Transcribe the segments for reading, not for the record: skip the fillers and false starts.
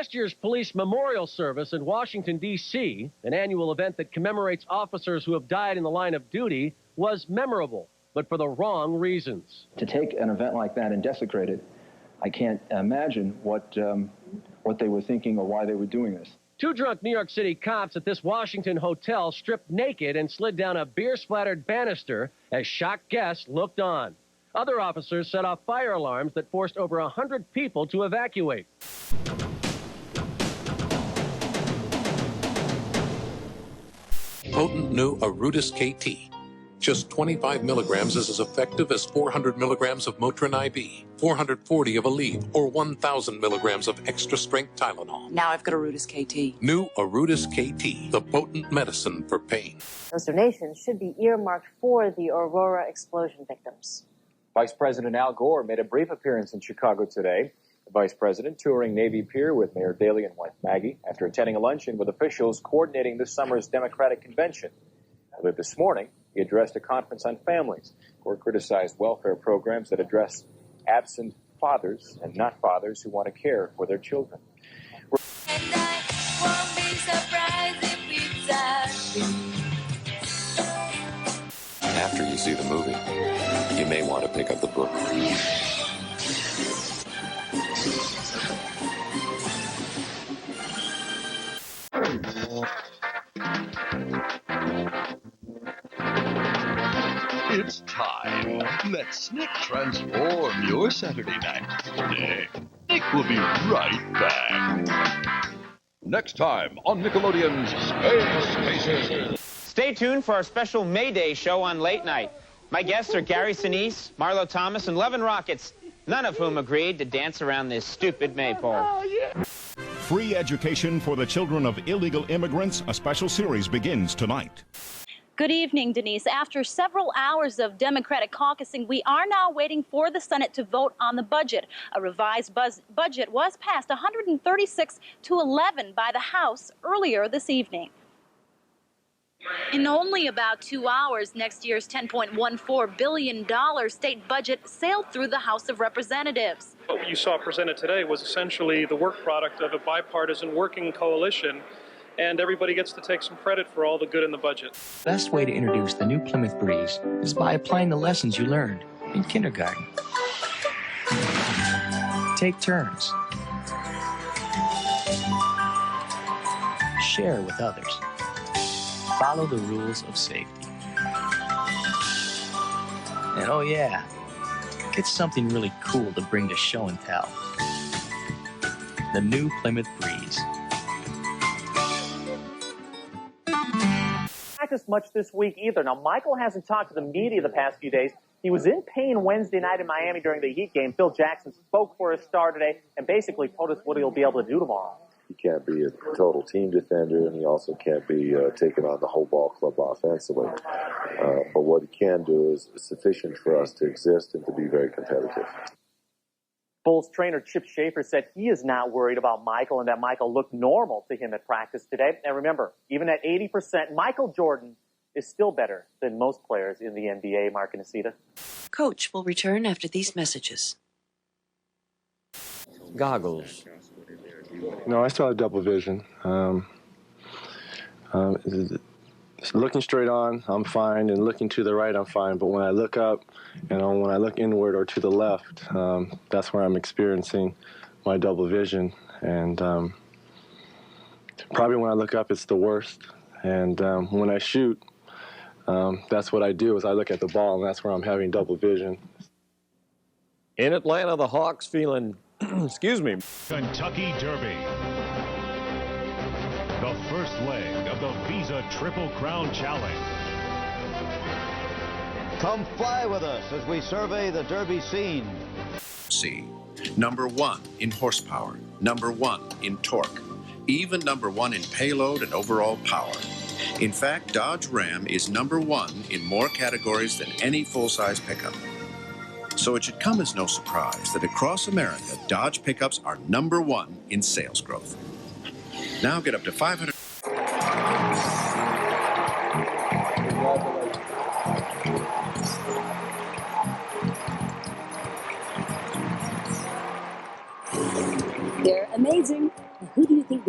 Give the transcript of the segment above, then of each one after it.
last year's police memorial service in Washington, D.C., an annual event that commemorates officers who have died in the line of duty, was memorable, but for the wrong reasons. To take an event like that and desecrate it, I can't imagine what they were thinking or why they were doing this. Two drunk New York City cops at this Washington hotel stripped naked and slid down a beer-splattered banister as shocked guests looked on. Other officers set off fire alarms that forced over 100 people to evacuate. Potent new Aristocats KT. Just 25 milligrams is as effective as 400 milligrams of Motrin IV, 440 of Aleve, or 1,000 milligrams of extra-strength Tylenol. Now I've got Aristocats KT. New Aristocats KT, the potent medicine for pain. Those donations should be earmarked for the Aurora explosion victims. Vice President Al Gore made a brief appearance in Chicago today. The Vice President touring Navy Pier with Mayor Daley and wife Maggie after attending a luncheon with officials coordinating this summer's Democratic convention. Earlier this morning, he addressed a conference on families. Gore criticized welfare programs that address absent fathers and not fathers who want to care for their children. After you see the movie, you may want to pick up the book. It's time. Let Snick transform your Saturday night. Nick will be right back. Next time on Nickelodeon's Space Cases. Stay tuned for our special May Day show on Late Night. My guests are Gary Sinise, Marlo Thomas, and Levin Rockets, none of whom agreed to dance around this stupid maypole. Oh, yeah. Free education for the children of illegal immigrants. A special series begins tonight. Good evening, Denise. After several hours of Democratic caucusing, we are now waiting for the Senate to vote on the budget. A revised budget was passed 136-11 by the House earlier this evening. In only about 2 hours, next year's $10.14 billion state budget sailed through the House of Representatives. What you saw presented today was essentially the work product of a bipartisan working coalition, and everybody gets to take some credit for all the good in the budget. The best way to introduce the new Plymouth Breeze is by applying the lessons you learned in kindergarten. Take turns. Share with others. Follow the rules of safety. And oh yeah, get something really cool to bring to show and tell. The new Plymouth Breeze. Practiced much this week either. Now, Michael hasn't talked to the media the past few days. He was in pain Wednesday night in Miami during the Heat game. Phil Jackson spoke for his star today and basically told us what he'll be able to do tomorrow. He can't be a total team defender, and he also can't be taking on the whole ball club offensively. But what he can do is sufficient for us to exist and to be very competitive. Bulls trainer Chip Schaefer said he is not worried about Michael and that Michael looked normal to him at practice today. And remember, even at 80%, Michael Jordan is still better than most players in the NBA, Mark and Asita. Coach will return after these messages. Goggles. No, I still have double vision. Looking straight on, I'm fine, and looking to the right, I'm fine. But when I look up, when I look inward or to the left, that's where I'm experiencing my double vision. And probably when I look up, it's the worst. And when I shoot, that's what I do, is I look at the ball, and that's where I'm having double vision. In Atlanta, the Hawks feeling, excuse me. Kentucky Derby. The first leg of the Visa Triple Crown Challenge. Come fly with us as we survey the Derby scene. C. Number 1 in horsepower, number 1 in torque, even number 1 in payload and overall power. In fact, Dodge Ram is number 1 in more categories than any full-size pickup. So it should come as no surprise that across America, Dodge pickups are number 1 in sales growth. Now get up to 500. They're amazing.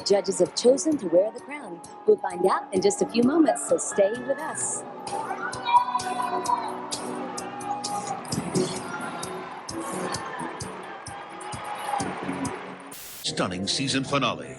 judges have chosen to wear the crown. We'll find out in just a few moments, so stay with us. Stunning season finale.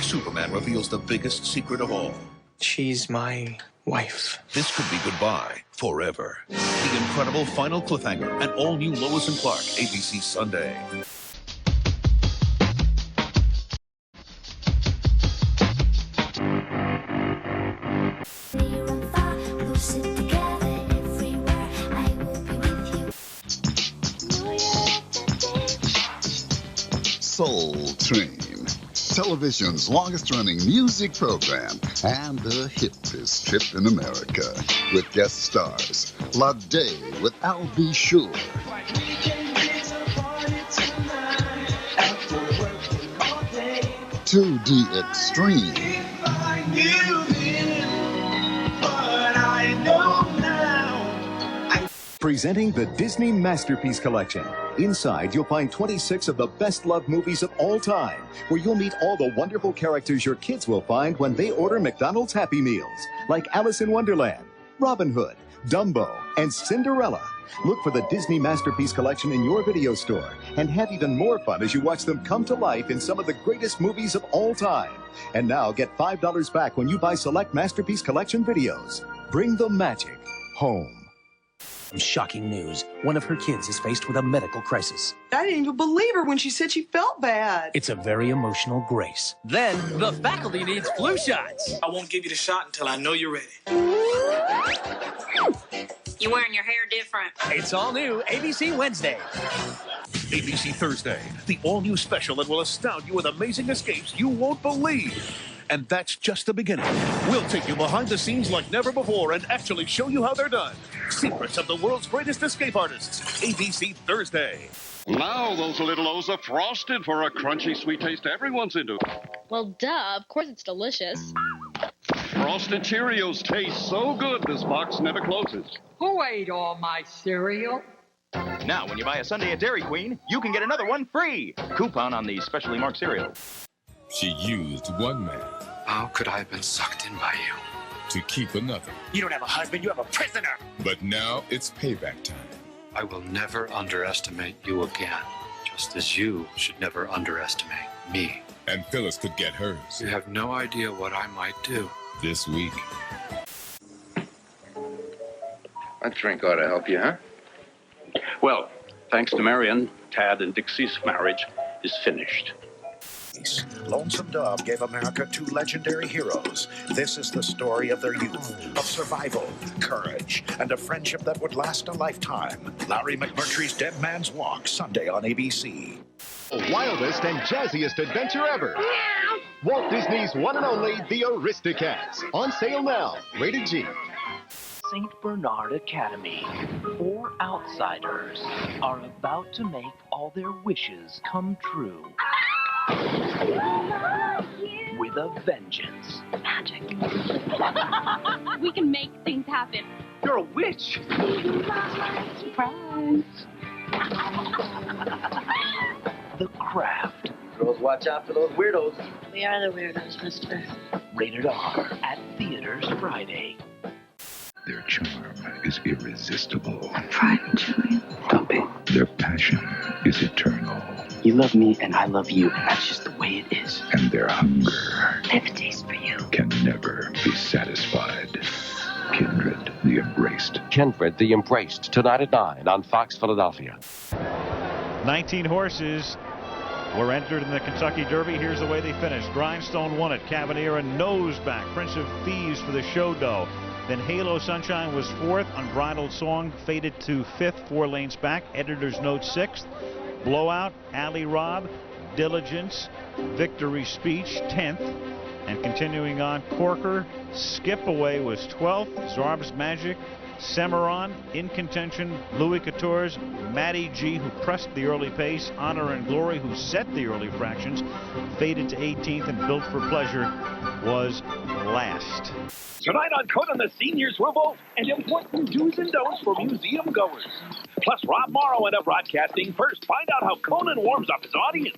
Superman reveals the biggest secret of all. She's my wife. This could be goodbye forever. The incredible final cliffhanger and all-new Lois and Clark, ABC Sunday. Soul Train, television's longest-running music program and the hippest trip in America, with guest stars Lade with Al B. Sure, To the Extreme, Presenting the Disney Masterpiece Collection. Inside, you'll find 26 of the best-loved movies of all time, where you'll meet all the wonderful characters your kids will find when they order McDonald's Happy Meals, like Alice in Wonderland, Robin Hood, Dumbo, and Cinderella. Look for the Disney Masterpiece Collection in your video store, and have even more fun as you watch them come to life in some of the greatest movies of all time. And now, get $5 back when you buy select Masterpiece Collection videos. Bring the magic home. Shocking news. One of her kids is faced with a medical crisis. I didn't even believe her when she said she felt bad. It's a very emotional Grace. Then the faculty needs flu shots. I won't give you the shot until I know you're ready. You're wearing your hair different. It's all new ABC Wednesday. ABC Thursday, the all-new special that will astound you with amazing escapes you won't believe. And that's just the beginning. We'll take you behind the scenes like never before and actually show you how they're done. Secrets of the world's greatest escape artists. ABC Thursday. Now those little O's are frosted for a crunchy sweet taste everyone's into. Well, duh. Of course it's delicious. Frosted Cheerios taste so good this box never closes. Who ate all my cereal? Now, when you buy a sundae at Dairy Queen, you can get another one free. Coupon on the specially marked cereal. She used one man. How could I have been sucked in by you? To keep another. You don't have a husband, you have a prisoner. But now it's payback time. I will never underestimate you again, just as you should never underestimate me. And Phyllis could get hers. You have no idea what I might do. This week. That drink ought to help you, huh? Well, thanks to Marion, Tad and Dixie's marriage is finished. Lonesome Dove gave America two legendary heroes. This is the story of their youth, of survival, courage, and a friendship that would last a lifetime. Larry McMurtry's Dead Man's Walk, Sunday on ABC. The wildest and jazziest adventure ever. Walt Disney's one and only The Aristocats. On sale now. Rated G. St. Bernard Academy. 4 outsiders are about to make all their wishes come true. With a vengeance. Magic. We can make things happen. You're a witch. Surprise. The Craft. Girls, watch out for those weirdos. We are the weirdos, mister. Rated R at theaters Friday. Their charm is irresistible. I'm frightened, Julian. Don't be. Their passion is eternal. You love me and I love you, and that's just the way it is. And their hunger I have a taste for you. can never be satisfied. Kindred the Embraced. Kindred the Embraced, tonight at 9 on Fox Philadelphia. 19 horses were entered in the Kentucky Derby. Here's the way they finished. Grindstone won it. Cavalier and Noseback. Prince of Thieves for the show dough. Then Halo Sunshine was 4th. Unbridled Song faded to 5th, 4 lanes back. Editor's Note 6th. Blowout, Alley Rob, Diligence, Victory Speech 10th. And continuing on, Corker, Skip Away was 12th. Zarb's Magic, Cimarron in contention. Louis Quatorze, Matty G, who pressed the early pace. Honor and Glory, who set the early fractions, faded to 18th. And Built for Pleasure was last. Tonight on Conan, the seniors revolt and important do's and don'ts for museum goers. Plus, Rob Morrow and a Broadcasting First. Find out how Conan warms up his audience.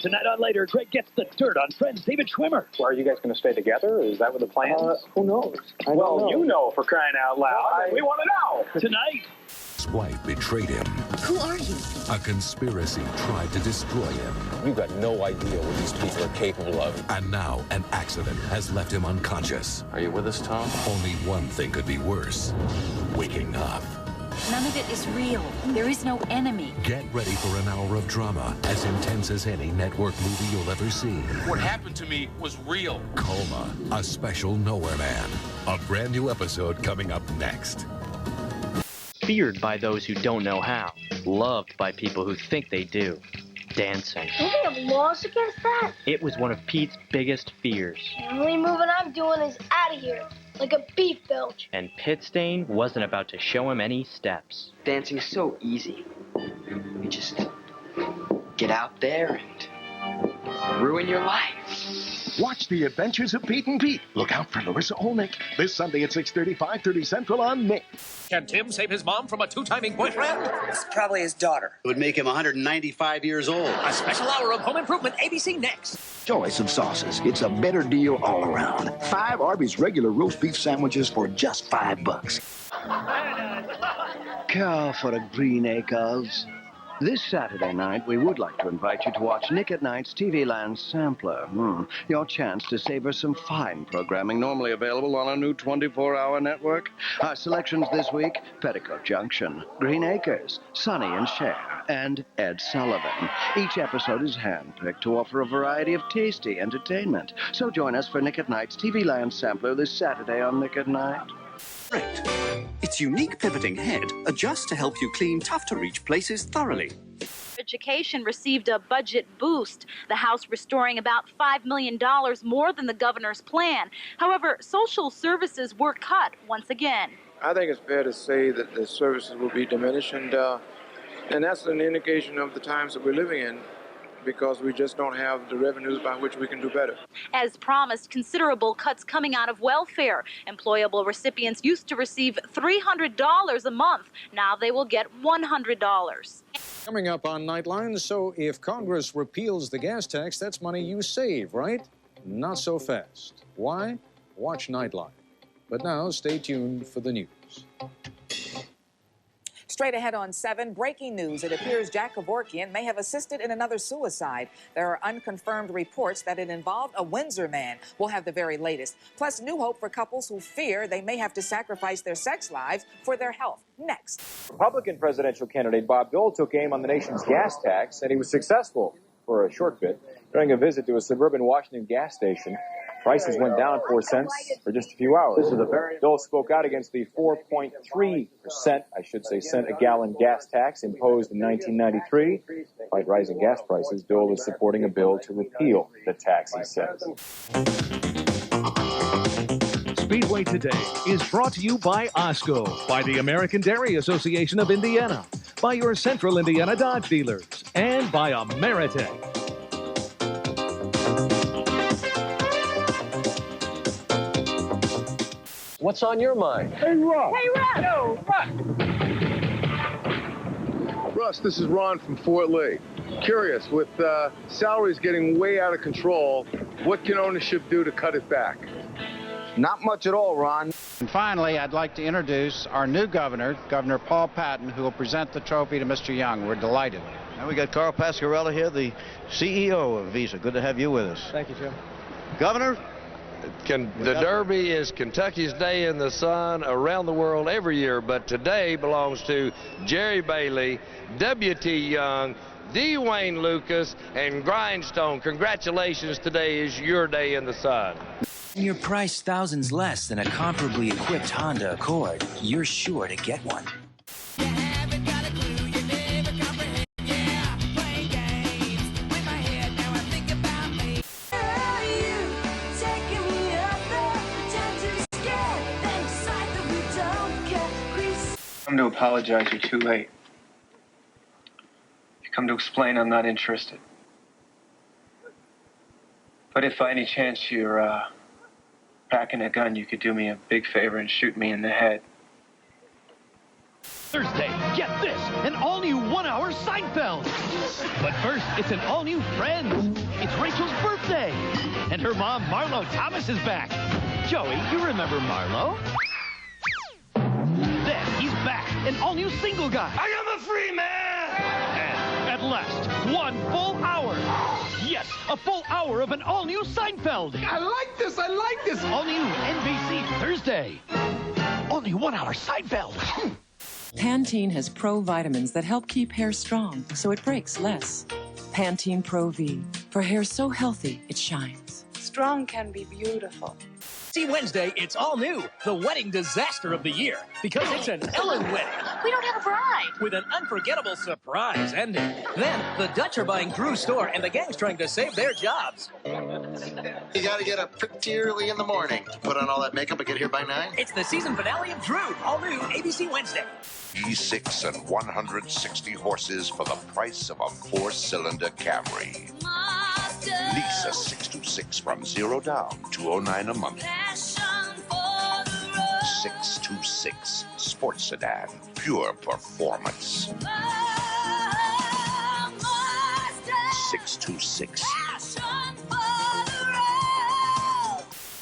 Tonight on Later, Greg gets the dirt on Friends David Schwimmer. Well, are you guys going to stay together? Is that what the plan is? Who knows? I don't know. You know, for crying out loud. We want to know. Tonight. His wife betrayed him. Who are you? A conspiracy tried to destroy him. You've got no idea what these people are capable of. And now an accident has left him unconscious. Are you with us, Tom? Only one thing could be worse. Waking up. None of it is real. There is no enemy. Get ready for an hour of drama as intense as any network movie you'll ever see. What happened to me was real. Coma, a special Nowhere Man. A brand new episode coming up next. Feared by those who don't know how. Loved by people who think they do. Dancing. Do they have laws against that? It was one of Pete's biggest fears. The only moving I'm doing is out of here, like a beef belch. And Pitstain wasn't about to show him any steps. Dancing's so easy. You just get out there and ruin your life. Watch The Adventures of Pete and Pete. Look out for Larissa Olnick this Sunday at 6:30, 5:30 Central on Nick. Can Tim save his mom from a two-timing boyfriend? It's probably his daughter. It would make him 195 years old. A special hour of home improvement, ABC next. Choice of sauces. It's a better deal all around. 5 Arby's regular roast beef sandwiches for just $5. Care for the Green Acres? This Saturday night, we would like to invite you to watch Nick at Night's TV Land Sampler. Your chance to savor some fine programming normally available on our new 24-hour network. Our selections this week, Petticoat Junction, Green Acres, Sonny and Cher, and Ed Sullivan. Each episode is handpicked to offer a variety of tasty entertainment. So join us for Nick at Night's TV Land Sampler this Saturday on Nick at Night. Its unique pivoting head adjusts to help you clean tough-to-reach places thoroughly. Education received a budget boost, the House restoring about $5 million more than the governor's plan. However, social services were cut once again. I think it's fair to say that the services will be diminished, and that's an indication of the times that we're living in, because we just don't have the revenues by which we can do better. As promised, considerable cuts coming out of welfare. Employable recipients used to receive $300 a month. Now they will get $100. Coming up on Nightline, so if Congress repeals the gas tax, that's money you save, right? Not so fast. Why? Watch Nightline. But now, stay tuned for the news. Straight ahead on 7, breaking news. It appears Jack Kevorkian may have assisted in another suicide. There are unconfirmed reports that it involved a Windsor man. We'll have the very latest. Plus, new hope for couples who fear they may have to sacrifice their sex lives for their health. Next. Republican presidential candidate Bob Dole took aim on the nation's gas tax, and he was successful for a short bit. During a visit to a suburban Washington gas station, prices went down 4 cents for just a few hours. Dole spoke out against the 4.3%, cent a gallon gas tax imposed in 1993. Despite rising gas prices, Dole is supporting a bill to repeal the tax, he says. Speedway Today is brought to you by Osco, by the American Dairy Association of Indiana, by your Central Indiana Dodge dealers, and by Ameritech. What's on your mind? Hey, Russ. Hey, Russ. Yo, Russ. Russ, this is Ron from Fort Lee. Curious, with salaries getting way out of control, what can ownership do to cut it back? Not much at all, Ron. And finally, I'd like to introduce our new governor, Governor Paul Patton, who will present the trophy to Mr. Young. We're delighted. And we got Carl Pasquarella here, the CEO of Visa. Good to have you with us. Thank you, Jim. Governor? The Derby is Kentucky's day in the sun around the world every year, but today belongs to Jerry Bailey, W.T. Young, D. Wayne Lucas, and Grindstone. Congratulations, today is your day in the sun. When you're priced thousands less than a comparably equipped Honda Accord, you're sure to get one. Come to apologize, you're too late. You come to explain, I'm not interested. But if by any chance you're packing a gun, you could do me a big favor and shoot me in the head. Thursday, get this, an all-new one-hour Seinfeld. But first, it's an all-new Friends. It's Rachel's birthday. And her mom, Marlo Thomas, is back. Joey, you remember Marlo? Then he's back, an all-new Single Guy. I am a free man! And at last, one full hour. Yes, a full hour of an all-new Seinfeld. I like this, All-new NBC Thursday. Only 1 hour Seinfeld. Pantene has Pro vitamins that help keep hair strong so it breaks less. Pantene Pro V, for hair so healthy it shines. Strong can be beautiful. See Wednesday, it's all new. The wedding disaster of the year. Because it's an Ellen wedding. We don't have a bride. With an unforgettable surprise ending. Then, the Dutch are buying Drew's store, and the gang's trying to save their jobs. You gotta get up pretty early in the morning to put on all that makeup and get here by 9. It's the season finale of Drew. All new ABC Wednesday. E6 and 160 horses for the price of a 4-cylinder Camry. Lease a 626 from 0 down, $209 a month. 626 Sports Sedan, pure performance. 626.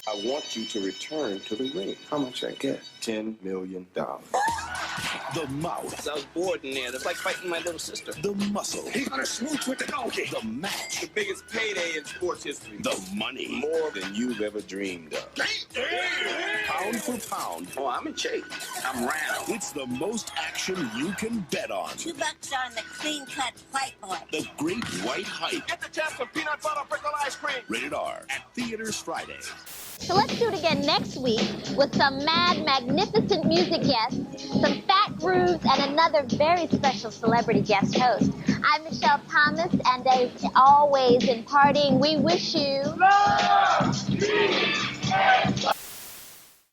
I want you to return to the ring. How much I get? $10 million. The mouth. I was bored in there. It's like fighting my little sister. The muscle. He's gonna smooch with the donkey. The match. The biggest payday in sports history. The money. More than you've ever dreamed of. Pound for pound. Oh, I'm in shape. I'm round. It's the most action you can bet on. $2 on the clean-cut whiteboard. The Great White Hype. Get the chance of peanut butter pickle ice cream. Rated R at theaters Friday. So let's do it again next week with some mad, magnificent music guests, some fat grooves, and another very special celebrity guest host. I'm Michelle Thomas, and as always in partying, we wish you...